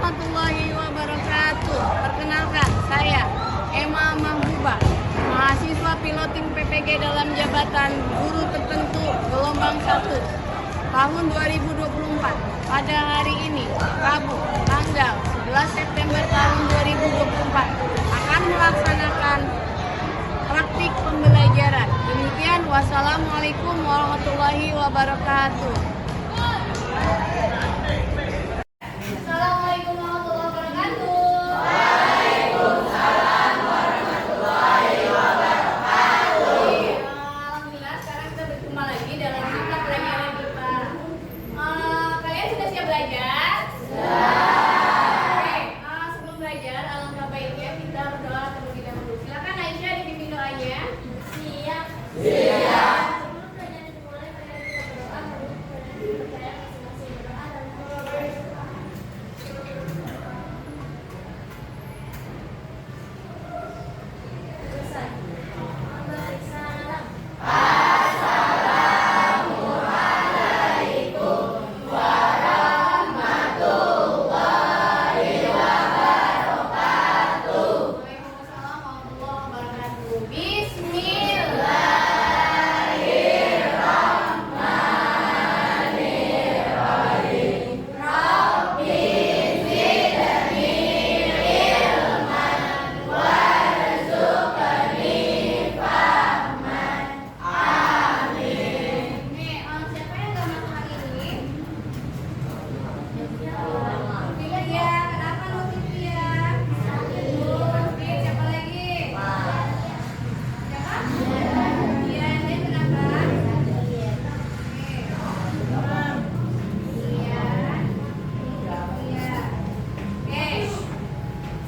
warahmatullahi wabarakatuh. Perkenalkan, saya Emma Mahbubah, mahasiswa piloting PPG dalam jabatan guru tertentu gelombang 1 tahun 2024. Pada hari ini, Rabu, tanggal 11 September tahun 2024, akan melaksanakan praktik pembelajaran. Demikian, wassalamualaikum warahmatullahi wabarakatuh. Assalamualaikum warahmatullahi wabarakatuh. Alhamdulillah, sekarang kita berjumpa lagi dalam mata pelajaran kita. Kalian sudah siap belajar? Oke, sebelum belajar, alangkah baiknya kita berdoa terlebih dahulu. Silakan Aisyah dipimpin doanya. Siap. Sebelum belajar dimulai, kalian kita berdoa menuju kepada masing-masing berdoa dan berdoa.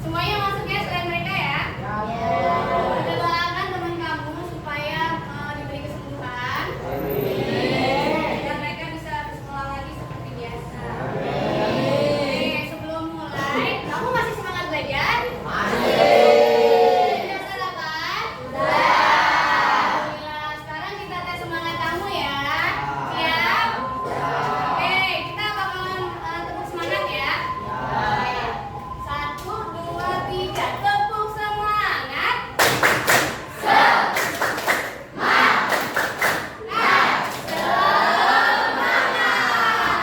Semuanya masuk ya selain mereka ya. Kita doakan teman kamu supaya diberi kesembuhan. Dan mereka bisa bersekolah lagi seperti biasa. Oke, sebelum mulai, kamu masih semangat belajar? Sudah sarapan? Alhamdulillah, sekarang kita tes semangat kamu ya. Siap? Oke, kita bakalan tepuk semangat ya. 1, 2, 3, tepuk semangat.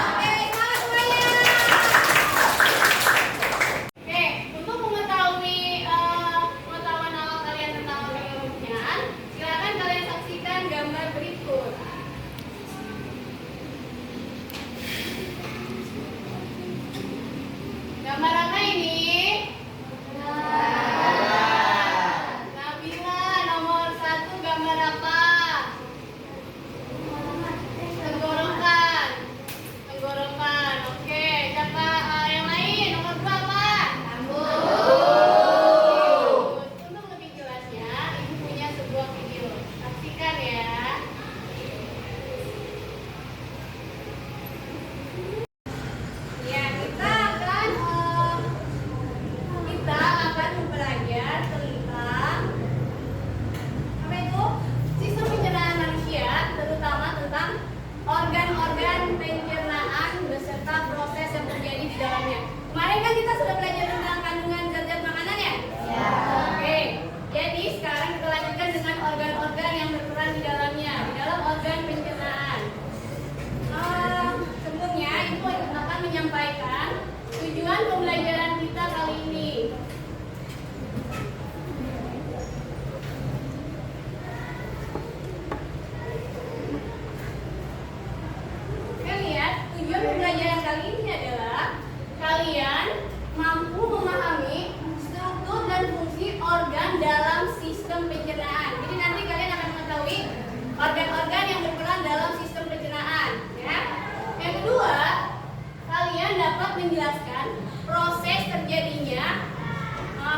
Oke, semangat semuanya. Oke, untuk mengetahui pengetahuan awal kalian tentang organ-organ, silakan kalian saksikan gambar berikut. Gambar apa ini? Nabila, nomor 1 gambar apa? Tenggorokan. Tenggorokan. Oke, siapa yang lain? Nomor 2 apa? Rambut. Untuk lebih jelasnya, ibu punya sebuah video. Saksikan ya. Ya, kita akan belajar tentang apa itu? Sistem pencernaan manusia, terutama tentang organ-organ pencernaan beserta proses yang terjadi di dalamnya. Kemarin kan kita sudah belajar tentang kandungan zat-zat makanan ya? Oke. Jadi sekarang kita lanjutkan dengan organ-organ yang berperan di dalamnya, di dalam organ pencernaan. Sebelumnya Ibu akan menyampaikan tujuan pembelajaran kita kali ini. Kalian lihat, tujuan pembelajaran kali ini adalah kalian mampu memahami struktur dan fungsi organ dalam sistem pencernaan. Jadi nanti kalian akan mengetahui organ-organ yang berperan dalam sistem pencernaan, ya. Yang kedua, kalian dapat menjelaskan proses terjadinya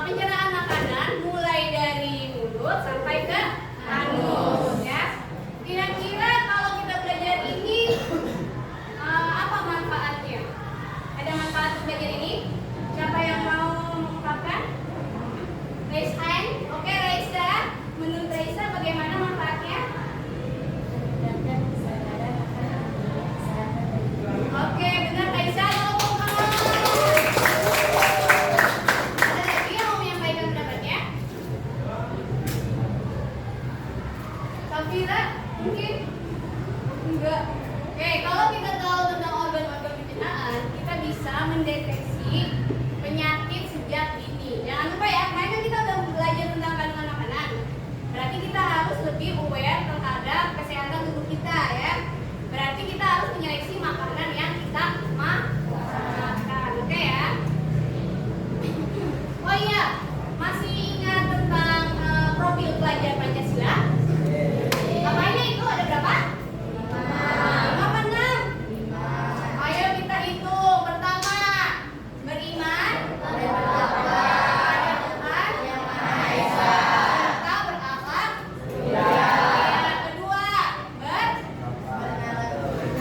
pencernaan makanan mulai dari mulut sampai ke anus, ya. Kira-kira kalau kita belajar ini apa manfaatnya? Ada manfaat untuk belajar ini? Siapa yang mau mengungkapkan? Raise hand. Oke, Raisa. Menurut Raisa bagaimana manfaatnya? Oke, benar Raisa. Tolong mendeteksi penyakit sejak dini. Jangan lupa ya, kemarin kan kita udah belajar tentang kandungan makanan. Berarti kita harus lebih aware terhadap kesehatan tubuh kita ya. Berarti kita harus menyeleksi makanan yang kita makan. Oke ya. Oh iya, masih ingat tentang profil pelajar Pancasila? Apanya itu ada berapa? 5 apa 6? Ayo kita hitung. Pertama, beriman pada Tuhan Yang Maha Esa serta berakhlak mulia. Kedua,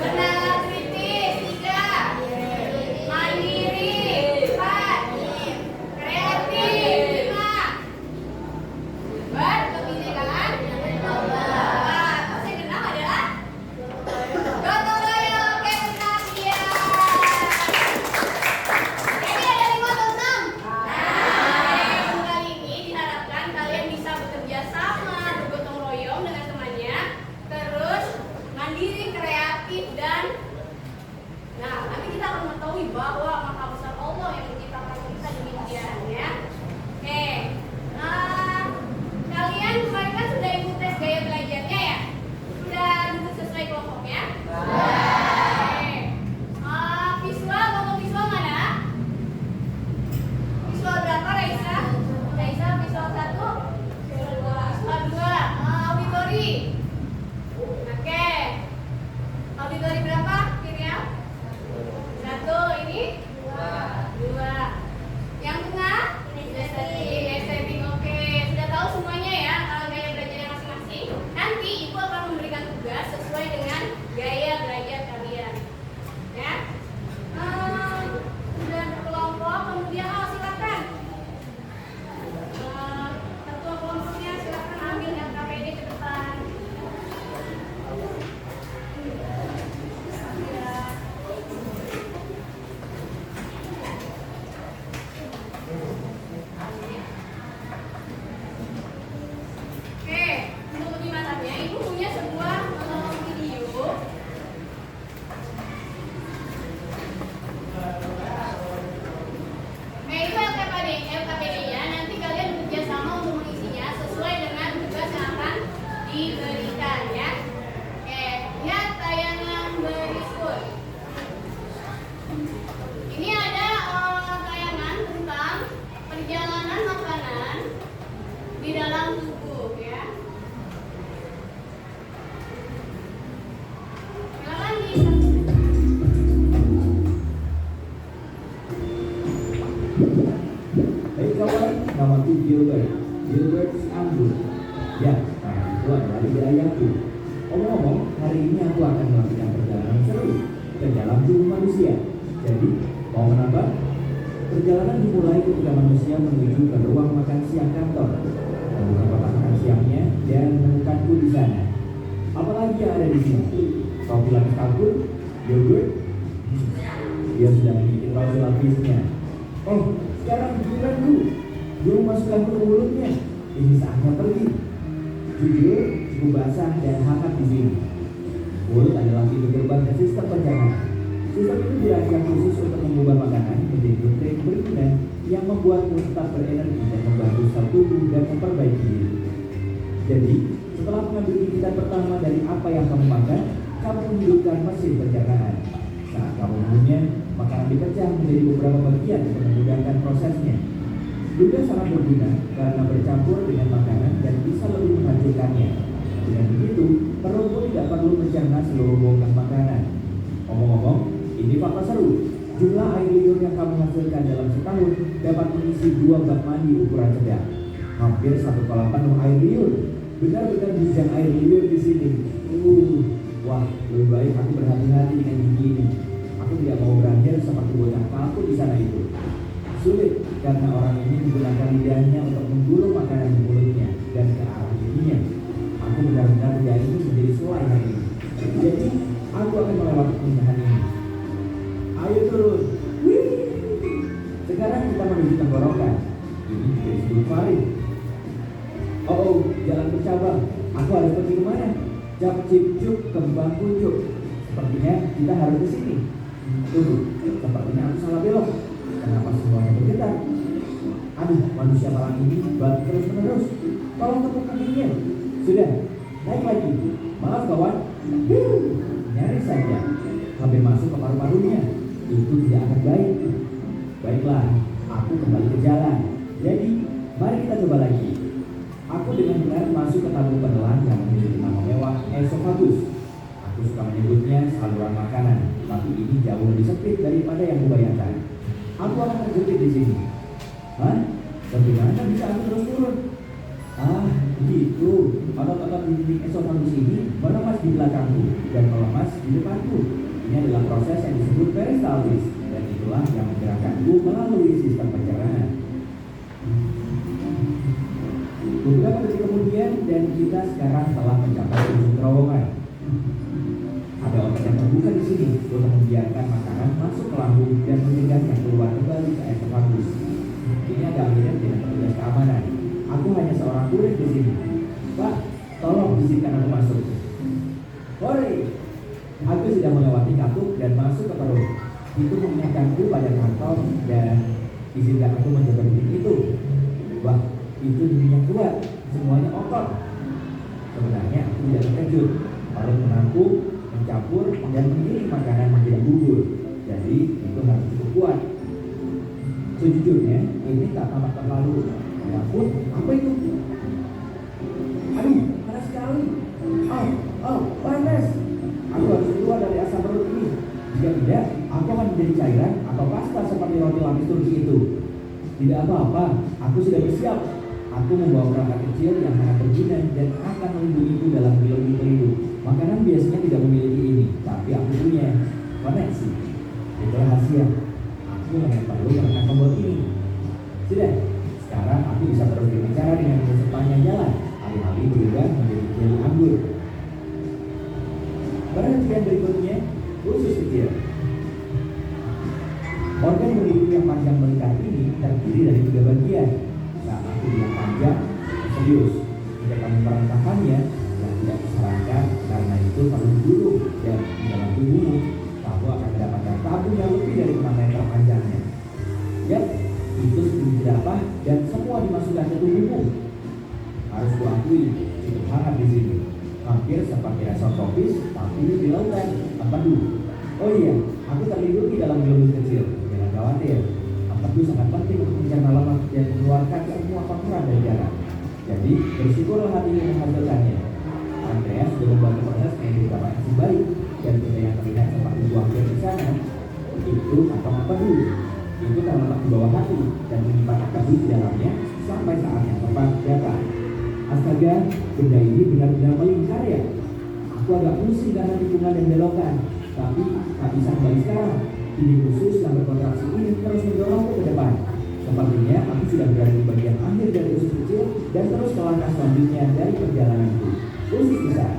bernalar kritis. 3, mandiri. 4, kreatif. 5, berkebinekaan. Saya kenal adalah gotong royong. Oke, benar dia. Jadi ada 5 atau 6? Kali ini diharapkan kalian bisa bekerja sama, bergotong royong dengan temannya, terus mandiri, kreatif, dan nanti kita akan mengetahui bahwa Maha Besar Allah yang menciptakan kita demikian ya. Oke, kalian kemarin kan sudah ikut tes gaya belajarnya ya? Sudah duduk sesuai kelompoknya? Oke. Visual, kelompok visual mana? Visual berapa, Raisa? Raisa visual 1? Visual 2. Auditori? Oke. Auditori berapa, Miriam? 1, ini? 2. Yang tengah? Setting. Oke. Sudah tahu semuanya ya gaya belajarnya masing-masing. Nanti Ibu akan memberikan tugas sesuai dengan gaya belajar kalian. Ya. Sudah berkelompok, kemudian silakan. Ketua kelompoknya silakan ambil LKPD ke depan. Ya. Oke, untuk lebih matangnya, Ibu punya sebuah video. Itu LKPD-nya, nanti kalian bekerja sama untuk mengisinya sesuai dengan tugas yang akan diberikan ya. Oke, lihat tayangan berikut. Ini ada tayangan tentang perjalanan makanan di dalam tubuh ya. Silakan Baik kawan, namaku Gilbert Anggur. Ya, nah itu adalah ide ayahku. Omong-omong, hari ini aku akan melakukan perjalanan seru ke dalam tubuh manusia. Jadi, mau menambah? Perjalanan dimulai ketika manusia menuju ke ruang makan siang kantor. Membuka kotak makan siangnya dan menemukanku di sana. Apalagi yang ada di sini? Roti lapis kalkun, yogurt. Dia sudah menggigit roti lapisnya. Oh, sekarang giliranku. Belum masukkanku ke mulutnya. Ini saatnya pergi. Jujur, cukup basah dan hangat di sini. Mulut adalah pintu gerbang ke sistem pencernaan. Sistem itu dirancang khusus untuk mengubah makanan menjadi nutrien berguna yang membuatmu tetap berenergi dan membantu sel tubuh dan memperbaiki diri. Jadi, setelah mengambil gigitan pertama dari apa yang kamu makan, kamu menghidupkan mesin pencernaan. Saat kamu mengunyah, makanan dipecah menjadi beberapa bagian untuk memudahkan prosesnya. Juga sangat berguna karena bercampur dengan makanan dan bisa lebih menghancurkannya. Dengan begitu, perutmu tidak perlu mencerna seluruh bongkah makanan. Omong-omong, ini fakta seru. Jumlah air liur yang kamu hasilkan dalam setahun dapat mengisi 2 bak mandi ukuran sedang. Hampir 1 kolam penuh air liur. Benar-benar bijak air liur di sini. Wah, lebih baik aku berhati-hati dengan gigi ini. Aku tidak mau berakhir seperti bocah palsu di sana itu. Sulit karena orang ini menggunakan lidahnya untuk menggulung makanan di mulutnya dan ke arah giginya. Aku benar-benar tidak ingin menjadi selai hari ini. Jadi, aku akan melewati pernikahan ini. Ayo turun. Wih. Sekarang kita menuju tenggorokan. Ini juga disebut faring. Oh, jalan bercabang. Aku harus pergi kemana? Cap cip cup kembang kucuk. Sepertinya kita harus ke sini. Tunggu, sepertinya aku salah belok. manusia malam ini balik terus menerus. Tolong tepuk kakinya. Sudah, naik lagi. Maaf kawan. Nyaris saja sampai masuk ke paru-parunya. Itu tidak akan baik. Baiklah, aku kembali ke jalan. Jadi, mari kita coba lagi. Aku dengan benar masuk ke tabung penelan yang memiliki nama mewah esophagus. Aku suka menyebutnya saluran makanan, tapi ini jauh lebih sempit daripada yang kubayangkan. Aku akan terjepit di sini. Hah? Bagaimana bisa aku terus turun? Ah, begitu. Otot-otot di dinding esophagus ini melemas di belakangku dan melemas di depanku. Ini adalah proses yang disebut peristaltis, dan itulah yang menggerakkanku melalui sistem pencernaan. Beberapa detik kemudian dan kita sekarang telah mencapai ujung terowongan. Ada otot yang terbuka di sini untuk membiarkan makanan masuk ke lambung dan mencegahnya keluar kembali ke esophagus. Ini agak mirip dengan petugas keamanan. Aku hanya seorang kurir di sini. Pak, tolong izinkan aku masuk. Hore! Aku sudah melewati katup dan masuk ke perut. Itu mengingatkanku pada kantong dan izinkan aku mencoba dinding itu. Wah, itu dinding yang kuat, semuanya otot. Sebenarnya aku tidak terkejut. Perut menampung, mencampur, dan mengirim makanan menjadi bubur. Jadi itu harus cukup kuat. Sejujurnya, ini tak tampak terlalu. Ya pun, apa itu? Aduh, panas sekali. Panas. Aku harus keluar dari asam perut ini. Jika tidak, aku akan menjadi cairan atau pasta seperti roti lapis Turki itu. Tidak apa-apa, aku sudah bersiap. Aku membawa perangkat kecil yang sangat berguna dan akan melindungiku dalam pelindung. Makanan biasanya tidak memiliki ini, tapi aku punya koneksi. Itu rahasia. Aku hanya perlu menekan tombol ini. Sudah, sekarang aku bisa terus berbicara dengan sepanjang jalan. Alih-alih berubah menjadi jeli anggur. Perhatian berikutnya, usus kecil. Organ beribu yang panjang melingkar ini terdiri dari 3 bagian. Saat aku bilang panjang, serius. Jika kamu merentangkannya, dan tidak disarankan karena itu perlu dulu dan di dalam tubuhmu, kamu akan mendapatkan tabung yang lebih dari 6 meter panjangnya. Yap, itu segini berapa dan semua dimasukkan ke tubuhmu. Harus kuakui, cukup hangat di sini. Hampir seperti resort tropis, tapi di lautan, empedu. Oh iya, aku terlindungi dalam gelembung kecil. Jangan khawatir, empedu sangat penting untuk mencerna lemak dan mengeluarkan semua kotoran dari darah. Jadi, bersyukurlah hati yang menghasilkannya. Andreas sudah membantu proses yang beberapa enzim baik dan benda yang terlihat seperti buah pil di sana. Itu kantong empedu. Itu terletak di bawah hati dan menyimpan empedu di dalamnya sampai saat yang tepat datang. Astaga, benda ini benar-benar melingkar ya. Aku agak pusing karena tikungan dan belokan, tapi tak bisa kembali sekarang. Ini khusus yang berkontraksi ini terus mendorongku ke depan. Sepertinya aku sudah berada di bagian akhir dari usus kecil dan terus ke langkah selanjutnya dari perjalananku. Usus besar,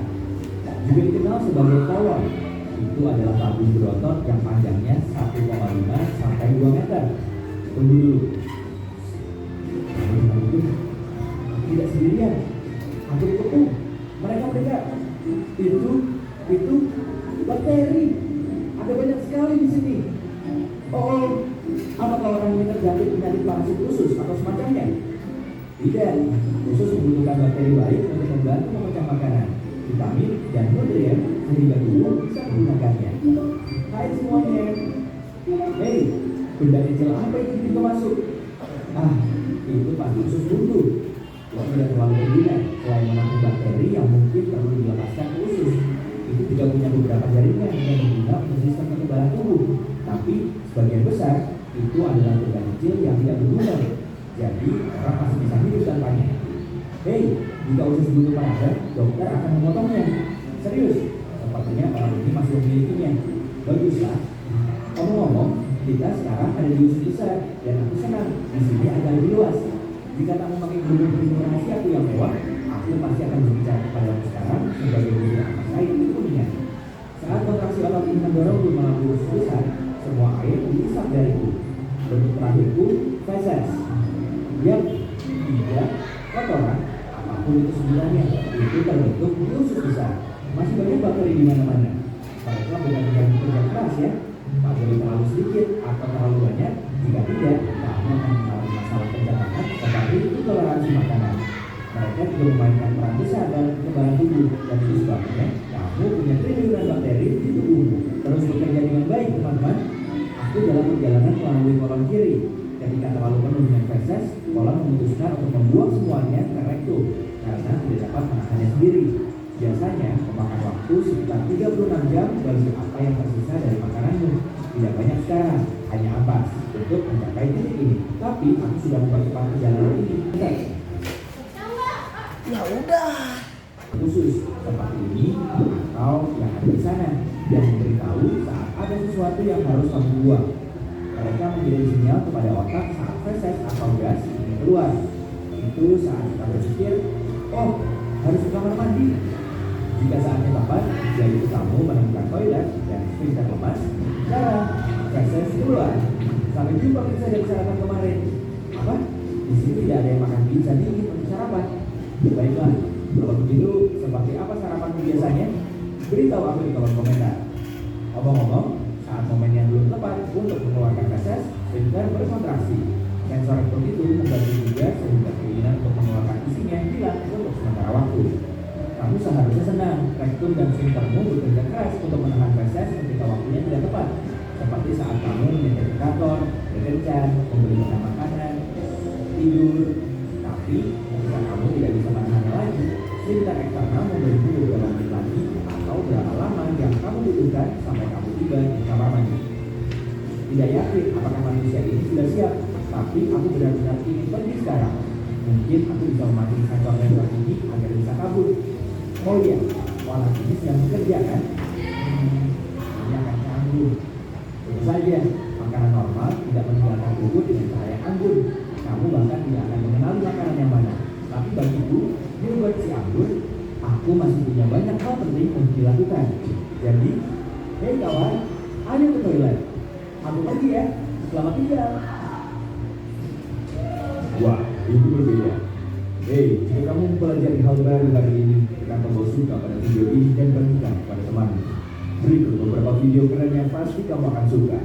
juga dikenal sebagai kolon. Itu adalah tabung berotot yang panjangnya 1,5 sampai 2 meter. Tunggu dulu. Tidak sendirian. Aku dikepung. Mereka mendekat. Itu bakteri. Ada banyak sekali di sini. Oh, apakah orang ini terjangkit penyakit parasit usus atau semacamnya? Tidak. Usus membutuhkan bakteri baik untuk membantu memecah makanan, vitamin, dan nutrien sehingga tubuh bisa menggunakannya. Hai semuanya. Hei, benda kecil apa itu pintu masuk? Itu pasti usus buntu. Tidak terlalu berguna selain menampung bakteri yang mungkin perlu dilepaskan ke usus. Itu juga punya beberapa jaringan yang berguna untuk sistem kekebalan tubuh. Tapi sebagian besar itu adalah benda kecil yang tidak berguna. Jadi orang pasti bisa hidup tanpanya. Hei, jika usus buntu padat, dokter akan memotongnya. Serius, sepertinya orang ini masih memilikinya. Baguslah. Ngomong-ngomong, kita sekarang ada di usus besar dan aku senang di sini agak lebih luas. Jika tak memakai bulu-bulu rahasiaku yang mewah, aku pasti akan berbicara kepadamu sekarang sebagai bulu apa saya itu kuningan. Saat kontraksi otot ini mendorongku melalui usus besar, semua air dihisap dariku. Bentuk terakhirku, feses. Yap, tidak, kotoran, apapun itu sebenarnya, itu terbentuk di usus besar. Masih banyak bakteri di mana-mana. Mereka benar-benar bekerja keras ya. Tak boleh terlalu sedikit atau terlalu banyak. Jika tidak, kamu akan mengalami masalah pencernaan juga memainkan peran besar dalam kekebalan tubuh, dan itu sebabnya kamu punya triliunan bakteri di tubuhmu. Terus bekerja dengan baik, teman-teman. Aku dalam perjalanan melalui kolon kiri. Ketika terlalu penuh dengan feses, kolon memutuskan untuk membuang semuanya ke rektum karena tidak dapat menahannya sendiri. Biasanya memakan waktu sekitar 36 jam bagi apa yang tersisa dari makananmu. Tidak banyak sekarang, hanya ampas untuk mencapai titik ini. Tapi aku sudah mempercepat perjalanan ini. Ya udah. Khusus seperti ini atau yang ada di sana yang memberitahu saat ada sesuatu yang harus kamu buang. Mereka mengirim sinyal kepada otak saat feses atau gas ingin keluar. Itu saat kita berpikir, oh harus ke kamar mandi. Jika saatnya tepat, yaitu kamu menemukan toilet dan sphincter lemas, jarang feses keluar. Sampai jumpa pizza dari sarapan kemarin. Apa? Di sini tidak ada yang makan pizza dingin untuk sarapan. Baiklah, kalau begitu, seperti apa sarapanmu biasanya? Beritahu aku di kolom komentar. Ngomong-ngomong, saat momen yang belum tepat untuk mengeluarkan feses, sphincter berkontraksi. Sensor rektum itu membantu juga sehingga keinginan untuk mengeluarkan isinya hilang untuk sementara waktu. Kamu seharusnya senang, rektum dan sphinctermu bekerja keras untuk menahan feses ketika waktunya tidak tepat. Seperti saat kamu menyetir ke kantor, bekerja, membeli makanan, tidur. Tapi jika kamu tidak bisa menahannya lagi, sphincter eksternal memberimu beberapa menit lagi atau berapa lama yang kamu butuhkan sampai kamu tiba di kamar mandi. Tidak yakin apakah manusia ini sudah siap, tapi aku benar-benar ingin pergi sekarang. Mungkin aku bisa memakai sensor sensor ini agar bisa kabur. Oh iya, walau ini sedang bekerja kan? Ini akan canggung. Tentu saja, makanan normal tidak meninggalkan tubuh dengan cahaya anggun. Kamu bahkan tidak akan mengenali makanan yang mana. Tapi bagiku, yogurt si anggur, aku masih punya banyak hal penting untuk dilakukan. Jadi, hei kawan, ayo ke toilet. Aku pergi ya, selamat tinggal. Wah, itu berbeda. Hei, jika kamu mempelajari hal baru hari ini, tekan tombol suka pada video ini dan bagikan kepada temanmu. Berikut beberapa video keren yang pasti kamu akan suka.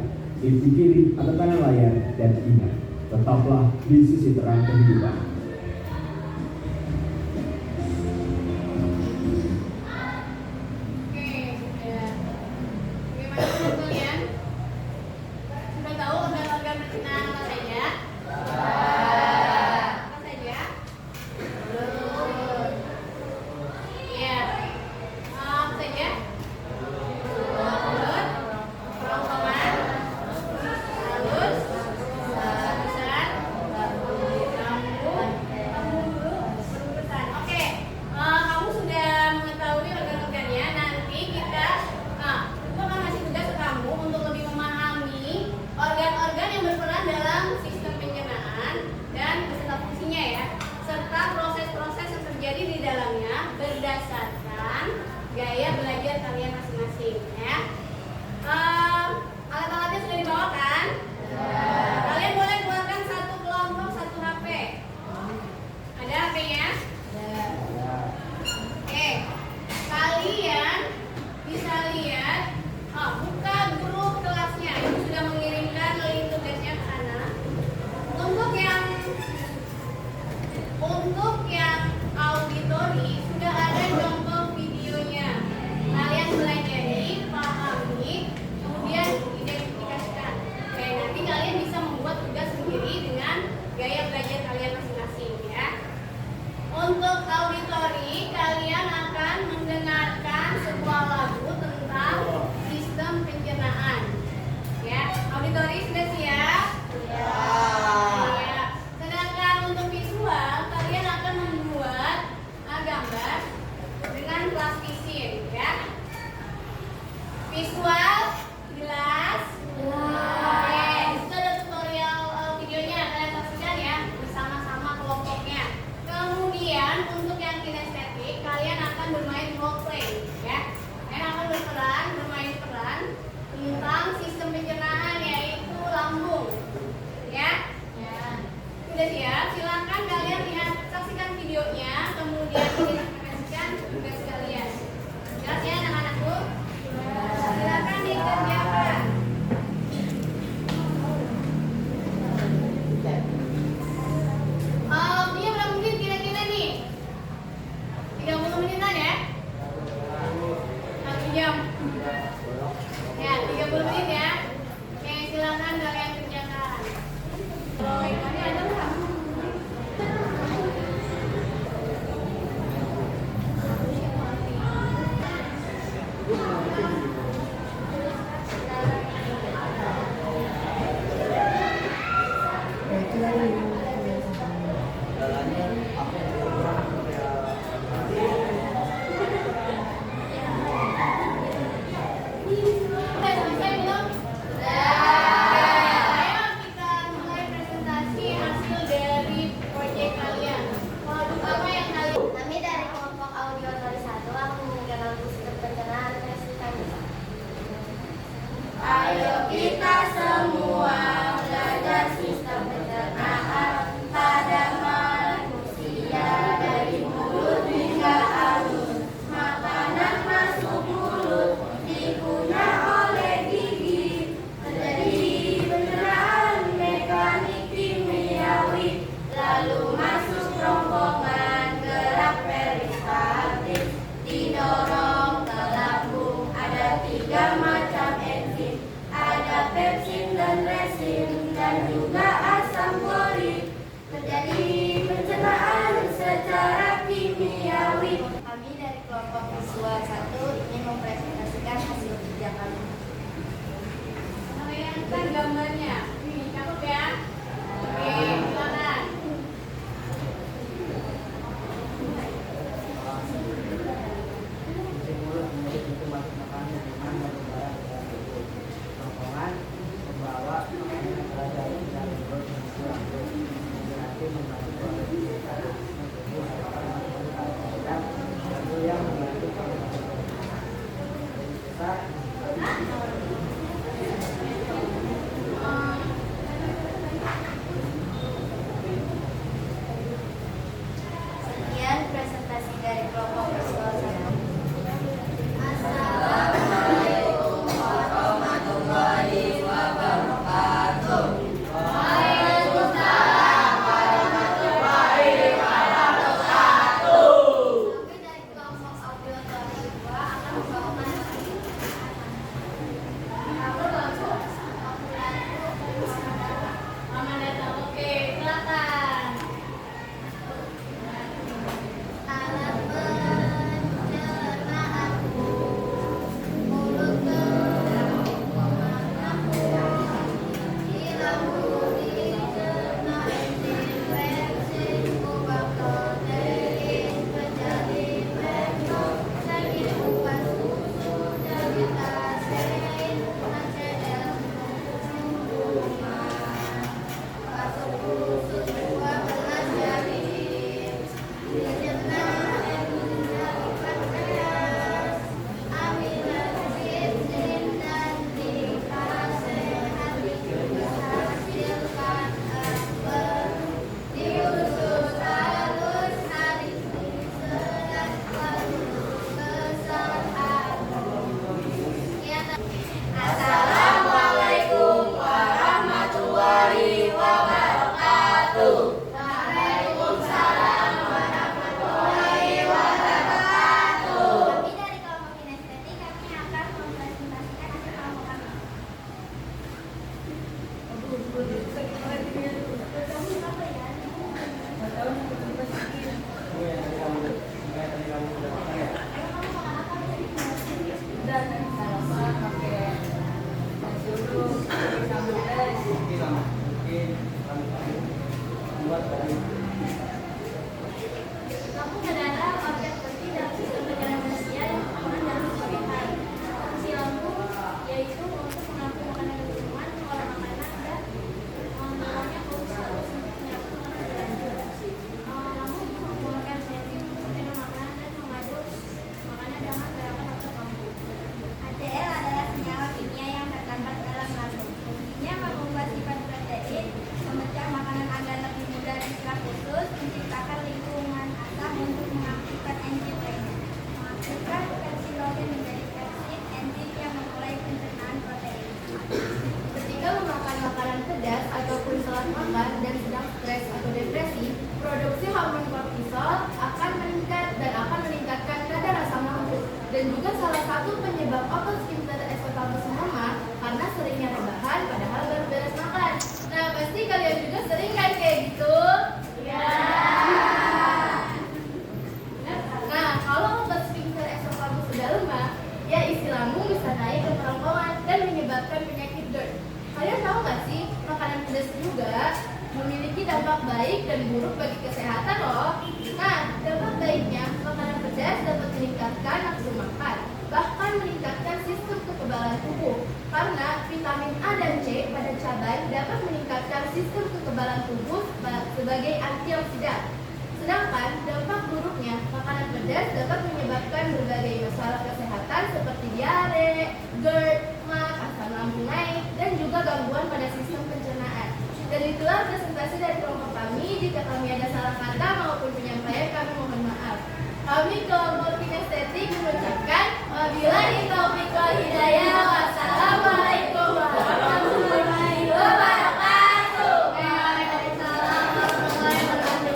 Klik di kiri atau kanan layar dan ingat, tetaplah di sisi terang kehidupan. Oke, sudah. Bagaimana menurut kalian? Sudah tahu organ-organ berkenaan apa saja? Apa saja? Mulut. Ya. Apa saja? Mulut, kerongkongan, halus, besar, lambung, dan juga asam klorid. Terjadi pencernaan secara kimiawi. Kami dari kelompok visual 1 ingin mempresentasikan hasil kerja kami. Bayangkan gambarnya. Nih, cakep ya? Oke, silakan. Sekian presentasi dari kelompok visual 1. Kami dari kelompok audio 2 akan membawakan Mama datang. Oke, silakan. alat pencernaan, mulut di lambung dicerna enzim pepsid, ubah protein menjadi peptid, sakit ubah susu jadi kasein, HCl masuk khusus 12 jari. Dicerna enzim jadi pankreas, amilazitsin dan dikasehat menghasilkan apel. Di usus halus haris diserat lalu ke sel atom. Assalamualaikum warahmatullahi wabarakatuh. Waalaikumsalam warahmatullahi wabarakatuh. Kami dari kelompok kinestetik, kami akan mempresentasikan hasil kelompok kami. Kamu adalah objek penting dalam sistem pencernaan manusia yang berperan dalam berbagai hal. Fungsi lambung yaitu untuk menampung makanan dan minuman, mengolah makanan, dan membawanya ke usus halus untuk menyatu makanan dan dalam. Lambung juga mengeluarkan enzim untuk mencerna makanan dan mengaduk makanan dengan gerakan otot lambung. HCl adalah senyawa kimia yang terdapat dalam lambung. Fungsinya mengubah sifat protein, memecah makanan agar lebih mudah dan secara khusus, menciptakan lingkungan asam untuk mengaktifkan enzim lainnya, mengaktifkan pepsidogen menjadi pepsid, enzim yang memulai pencernaan protein. Ketika memakan makanan pedas ataupun setelah makan dan sedang stres atau depresi, produksi hormon kortisol akan meningkat dan akan meningkatkan kadar asam lambung. Dan juga salah satu penyebab otot sphincter esophagus mama karena seringnya rebahan padahal baru beres makan. Nah, pasti kalian juga sering kan kayak gitu? Ya. Nah, kalau otot sphincter esophagus sudah lemah, ya isi lambung bisa naik ke kerongkongan dan menyebabkan penyakit GERD. Kalian tahu nggak sih, makanan pedas juga memiliki dampak baik dan buruk bagi kesehatan loh. Nah, dampak baiknya, makanan pedas dapat meningkatkan nafsu makan, bahkan meningkatkan sistem kekebalan tubuh. Karena vitamin A dan C pada cabai dapat meningkatkan sistem kekebalan tubuh sebagai antioksidan. Sedangkan dampak buruknya, makanan pedas dapat menyebabkan berbagai masalah kesehatan seperti diare, GERD, MAC, asam lambung naik, dan juga gangguan pada sistem pencernaan. Dan itulah presentasi dari kelompok kami. Jika kami ada salah kata maupun penyampaian, kami mohon maaf. Kami kelompok kinestetik mengucapkan wabillahi taufiq wal hidayah. Wassalamualaikum warahmatullahi wabarakatuh. Waalaikumsalam warahmatullahi wabarakatuh.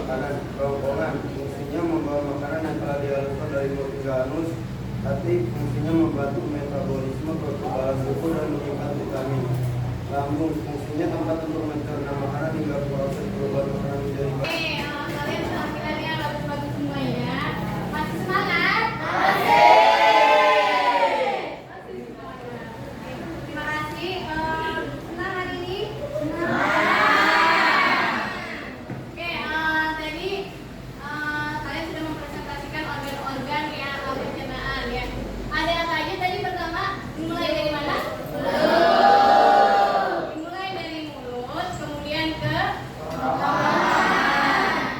makanan. Kerongkongan fungsinya membawa makanan yang telah dihaluskan dari mulut hingga anus. Hati fungsinya membantu metabolisme, kekebalan tubuh dan menyimpan vitamin. Lambung fungsinya tempat untuk mencerna makanan hingga proses perubahan makanan menjadi bahan. Kalian penampilannya bagus-bagus semuanya. Masih semangat? Masih semangat. Terima kasih. Senang hari ini? Oke, tadi kalian sudah mempresentasikan organ-organ yang pencernaan ya. Ada apa aja tadi pertama? Dimulai dari mana? Dimulai dari mulut, kemudian ke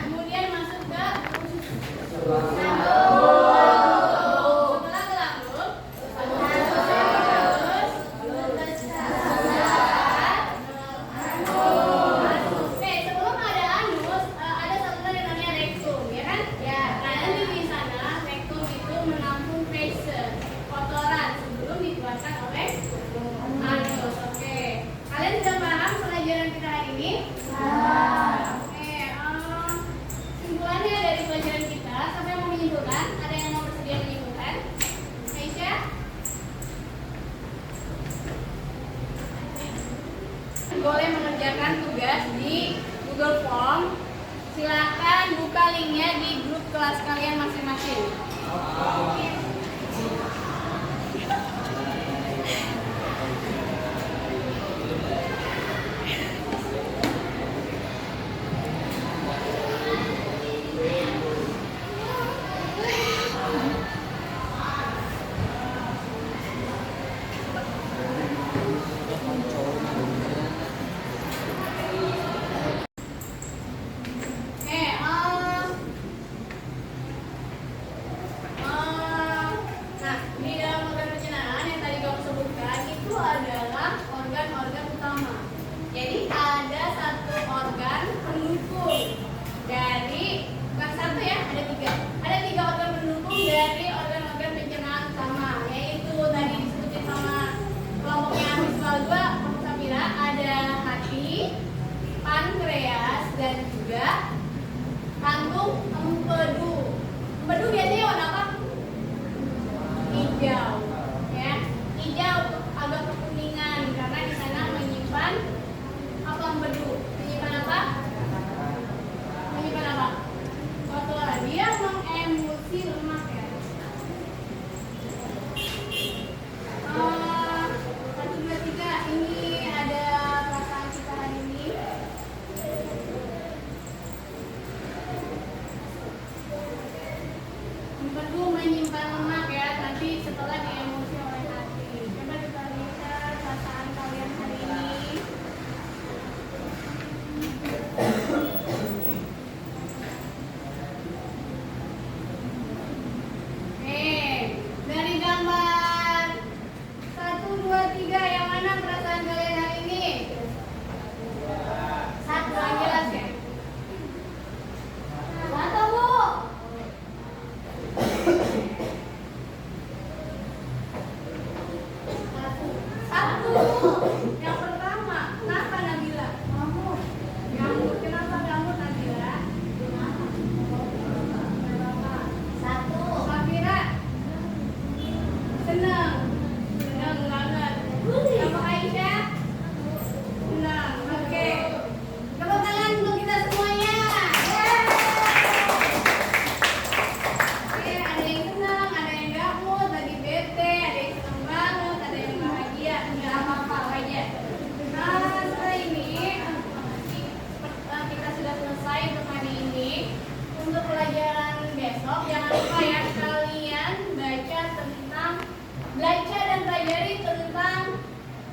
kemudian masuk ke lambung. Setelah ke lambung, terus oke, sebelum ada anus, ada saluran yang namanya rektum, ya kan? Ya. Nah, nanti di sana rektum itu menampung feces, kotoran sebelum dikeluarkan oleh anus. Oke, kalian sudah paham pelajaran kita hari ini? Oke, kesimpulannya dari pelajaran kita, siapa yang mau menyimpulkan? Ada yang mau bersedia menyimpulkan? Aisyah? Boleh mengerjakan tugas di Google Form. Silakan buka linknya di grup kelas kalian masing-masing. Nah, di dalam organ pencernaan yang tadi kamu sebutkan itu adalah organ-organ utama. Jadi ada satu organ pendukung dari, bukan satu ya, ada tiga. Ada tiga organ pendukung dari organ-organ pencernaan utama, yaitu tadi disebutin sama kelompoknya Misbah 2, kelompok Safira, ada hati, pankreas, dan juga kantung empedu. Empedu biasanya warna apa? Hijau, ya. Hijau agak kekuningan karena di sana menyimpan apa empedu? Menyimpan apa? Menyimpan apa? Kotoran. Dia mengemulsi lemak ya. Satu, dua, tiga. Ini ada perasaan kita hari ini. Empedu menyimpan lemak ya, nanti setelah diemulsi oleh hati. Coba kita lihat perasaan kalian hari ini. Dari gambar 1, 2, 3, yang mana perasaan kalian hari ini? Satu, yang jelas ya. Satu, Bu. Satu. Yang pertama, kenapa Nabila? Ngamuk. Ngamuk. Kenapa ngamuk Nabila? Satu. Safira? Senang. Senang banget. Sama Aisyah? Senang. Oke. Tepuk tangan untuk kita semuanya. Oke, ada yang senang, ada yang gak mood, lagi bete, ada yang senang banget, ada yang bahagia, nggak apa-apa aja. Nah, setelah ini kita sudah selesai untuk hari ini. Untuk pelajaran besok, jangan lupa ya kalian baca dan pelajari tentang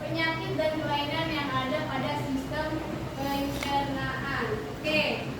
penyakit dan kelainan yang ada pada sistem pencernaan. Oke.